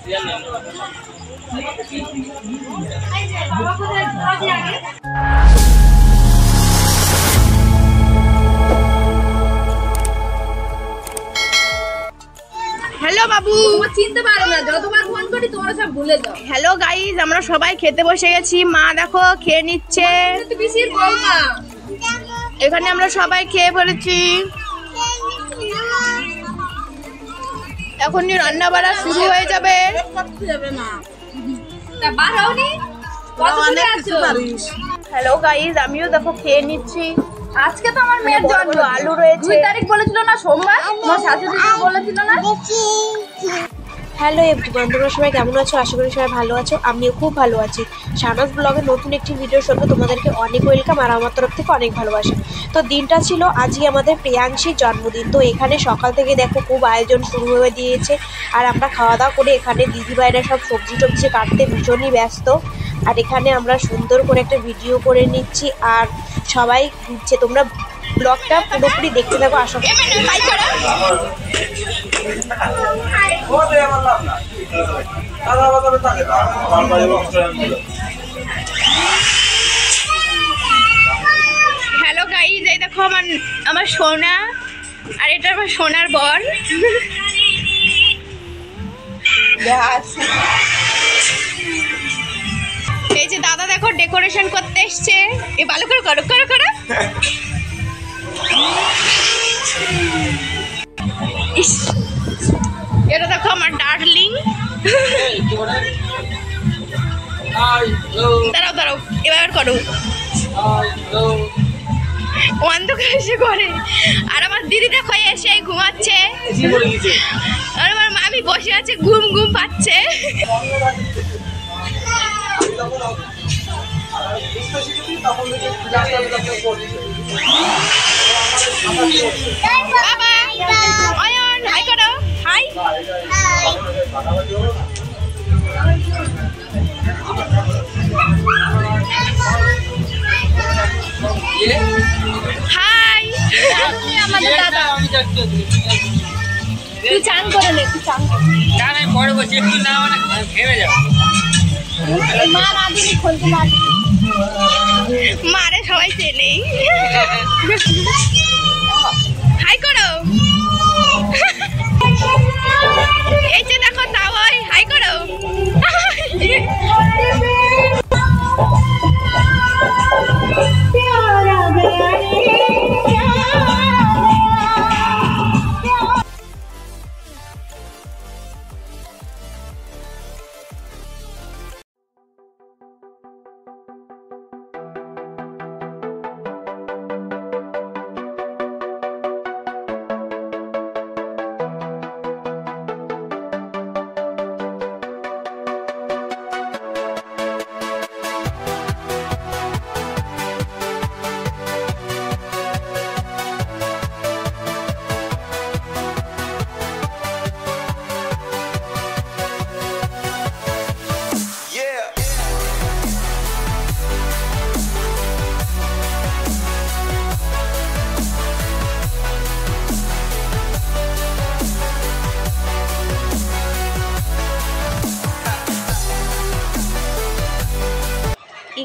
Hello বাবু, চিনতে পারো না, যতবার ফোন করি তোমরা সব ভুলে যাও। হ্যালো গাইজ, আমরা সবাই খেতে বসে গেছি। মা দেখো খেয়ে নিচ্ছে। এখানে আমরা সবাই খেয়ে পড়েছি। এখনই রান্না বাড়া শুরু হয়ে যাবে। হ্যালো গাইজ, আমিও দেখো খেয়ে নিচ্ছি। আজকে তো আমার মেয়ের জন্ম, আলু রয়েছে। 2 তারিখ বলেছিল না সোমবার, তোমার শাশুড়ি বলেছিল না। হ্যালো এভরিওয়ান, তোমরা সবাই কেমন আছো? আশা করি সবাই ভালো আছো। আমিও খুব ভালো আছি। শাহনাজ ব্লগের নতুন একটি ভিডিওর সঙ্গে তোমাদেরকে অনেক ওয়েলকাম আর আমার তরফ থেকে অনেক ভালোবাসা। তো দিনটা ছিল আজকে আমাদের প্রিয়াংশীর জন্মদিন। তো এখানে সকাল থেকে দেখো খুব আয়োজন শুরু হয়ে দিয়েছে। আর আমরা খাওয়া দাওয়া করে এখানে দিদিভাইরা সব সবজি টবজি কাটতে ভীষণই ব্যস্ত। আর এখানে আমরা সুন্দর করে একটা ভিডিও করে নিচ্ছি আর সবাই ঘুরছে। তোমরা ব্লগটা পুরোপুরি দেখতে থাকো। আশা করি হ্যালো গাইজ, এই দেখো আমার সোনা, আর এটা আমার সোনার বর। এই যে দাদা দেখো ডেকোরেশন করতে এসছে। এই ভালো করে করো করো করো। এটা দেখো আমার ডার্লিং। দাঁড়াও দাঁড়াও, এবার করো। অন্ধকার এসে করে। আর আমার দিদি দেখো এসে ঘুমাচ্ছে। আর আমার মামি বসে আছে, ঘুম ঘুম পাচ্ছে। বাবা অয়ন হাই করো। High high. আমাদের দাদা, তুই চান করে নে, তুই চান করে না না পরে বসে একটু না মানে ঘেমে যাও। মা রাঁধুনি খুলতে পারছি। মারে সবাই চেনে। হাই করো। এই যে দেখো তাওয়াই হাই করো।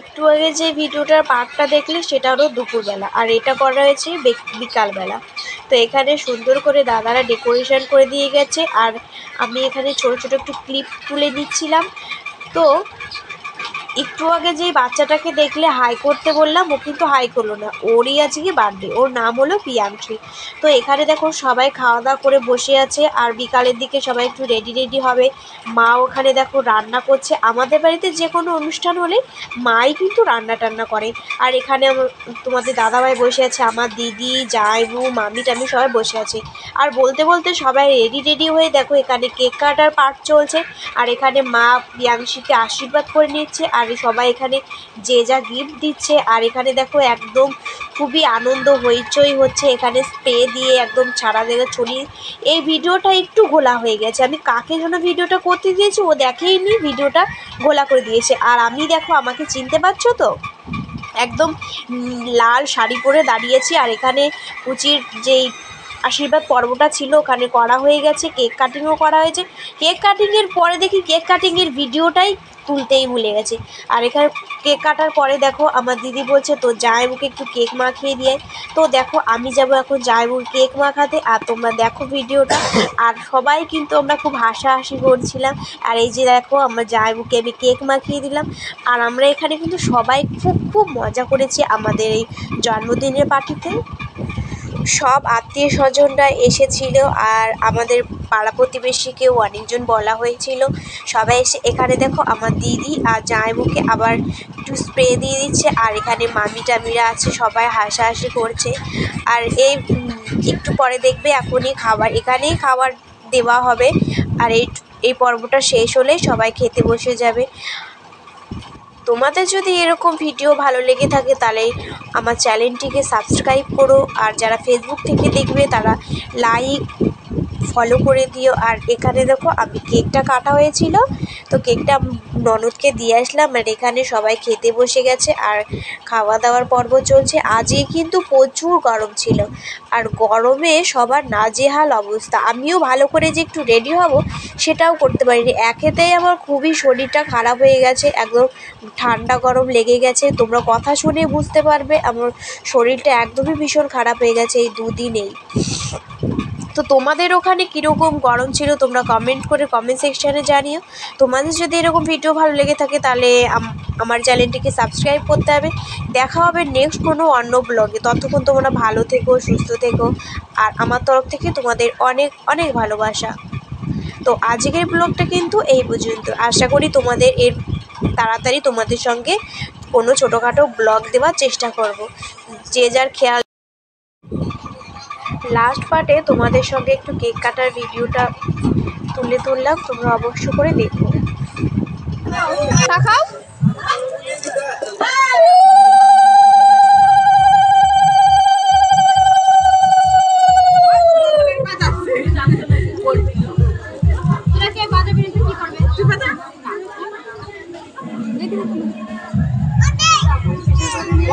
একটু আগে যে ভিডিওটার পার্টটা দেখলে সেটা হলো দুপুরবেলা, আর এটা করা হয়েছে বিকালবেলা। তো এখানে সুন্দর করে দাদারা ডেকোরেশন করে দিয়ে গেছে আর আমি এখানে ছোট ছোট একটু ক্লিপ তুলে নিচ্ছিলাম। তো একটু আগে যেই বাচ্চাটাকে দেখলে হাই করতে বললাম, ও কিন্তু হাই করলো না। ওরই আজকে বার্থডে, ওর নাম হলো প্রিয়াংশী। তো এখানে দেখো সবাই খাওয়া দাওয়া করে বসে আছে আর বিকালের দিকে সবাই একটু রেডি হবে। মা ওখানে দেখো রান্না করছে। আমাদের বাড়িতে যে কোনো অনুষ্ঠান হলে মাই কিন্তু রান্না টান্না করে। আর এখানে তোমাদের দাদাভাই বসে আছে, আমার দিদি জামাইবু মামি টামি সবাই বসে আছে। আর বলতে বলতে সবাই রেডি হয়ে দেখো এখানে কেক কাটার পার্ট চলছে। আর এখানে মা প্রিয়াংশীকে আশীর্বাদ করে নিচ্ছে আর সবাই এখানে যে যা গিফট দিচ্ছে। আর এখানে দেখো একদম খুবই আনন্দ হইচই হচ্ছে। এখানে স্প্রে দিয়ে একদম ছাড়া দেখে ছড়িয়ে। এই ভিডিওটা একটু ঘোলা হয়ে গেছে। আমি কাকে যেন ভিডিওটা করতে দিয়েছি, ও দেখেইনি, ভিডিওটা ঘোলা করে দিয়েছে। আর আমি দেখো আমাকে চিনতে পারছো তো, একদম লাল শাড়ি পরে দাঁড়িয়েছি। আর এখানে কুচির যেই আশীর্বাদ পর্বটা ছিল ওখানে করা হয়ে গেছে, কেক কাটিংও করা হয়েছে। কেক কাটিংয়ের পরে দেখি কেক কাটিংয়ের ভিডিওটাই তুলতেই ভুলে গেছে। আর এখানে কেক কাটার পরে দেখো আমার দিদি বলছে তো জামাইবাবুকে একটু কেক মাখিয়ে দিয়ে। তো দেখো আমি যাব এখন জামাইবাবুর কেক মাখাতে, আর তোমরা দেখো ভিডিওটা। আর সবাই কিন্তু আমরা খুব হাসাহাসি করছিলাম। আর এই যে দেখো আমার জামাইবাবুকে আমি কেক মাখিয়ে দিলাম। আর আমরা এখানে কিন্তু সবাই খুব মজা করেছি আমাদের এই জন্মদিনের পার্টিতে। সব আত্মীয় স্বজনরা এসেছিল, আর আমাদের পাড়া প্রতিবেশীকেও অনেকজন বলা হয়েছিল। সবাই এসে এখানে দেখো আমার দিদি আর জামাইবাবুকে আবার একটু স্প্রে দিয়ে দিচ্ছে। আর এখানে মামি টামিরা আছে, সবাই হাসাহাসি করছে। আর একটু পরে দেখবে এখনই এখানেই খাবার দেওয়া হবে। আর এই পর্বটা শেষ হলে সবাই খেতে বসে যাবে। তোমাদের যদি এরকম ভিডিও ভালো লেগে থাকে তাহলে আমার চ্যানেলটিকে সাবস্ক্রাইব করো। আর যারা ফেসবুক থেকে দেখবে তারা লাইক ফলো করে দিও। আর এখানে দেখো আমি কেকটা কাটা হয়েছিল, তো কেকটা ননদকে দিয়ে আসলাম। আর এখানে সবাই খেতে বসে গেছে আর খাওয়া দাওয়ার পর্ব চলছে। আজকে কিন্তু প্রচুর গরম ছিল, আর গরমে সবার নাজেহাল অবস্থা। আমিও ভালো করে যে একটু রেডি হব সেটাও করতে পারিনি। একেতেই আমার খুবই শরীরটা খারাপ হয়ে গেছে, একদম ঠান্ডা গরম লেগে গেছে। তোমরা কথা শুনে বুঝতে পারবে আমার শরীরটা একদমই ভীষণ খারাপ হয়ে গেছে এই দুদিনেই। তো তোমাদের ওখানে কীরকম গরম ছিল তোমরা কমেন্ট সেকশানে জানিও। তোমাদের যদি এরকম ভিডিও ভালো লেগে থাকে তাহলে আমার চ্যানেলটিকে সাবস্ক্রাইব করতে হবে। দেখা হবে নেক্সট কোনো অন্য ব্লগে। ততক্ষণ তোমরা ভালো থেকো, সুস্থ থেকো। আর আমার তরফ থেকে তোমাদের অনেক অনেক ভালোবাসা। তো আজকের ব্লগটা কিন্তু এই পর্যন্ত। আশা করি তোমাদের তাড়াতাড়ি তোমাদের সঙ্গে কোনো ছোটোখাটো ব্লগ দেওয়ার চেষ্টা করব। যে যার খেয়াল। লাস্ট পার্টে তোমাদের সঙ্গে একটু কেক কাটার ভিডিওটা তুলে তুললাম, তোমরা অবশ্য করে দেখো। দেখাও।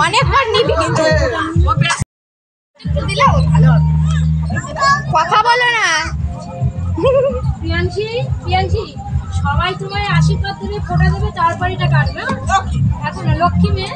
অনেকবার নিবি কিন্তু দিলেও ভালো হবে। কথা বলো না। প্রিয়াংশী সবাই তোমায় আশীর্বাদ দেবে, ফোঁটা দেবে, তারপর এটা কাটবে। এখন লক্ষ্মী মেয়ে।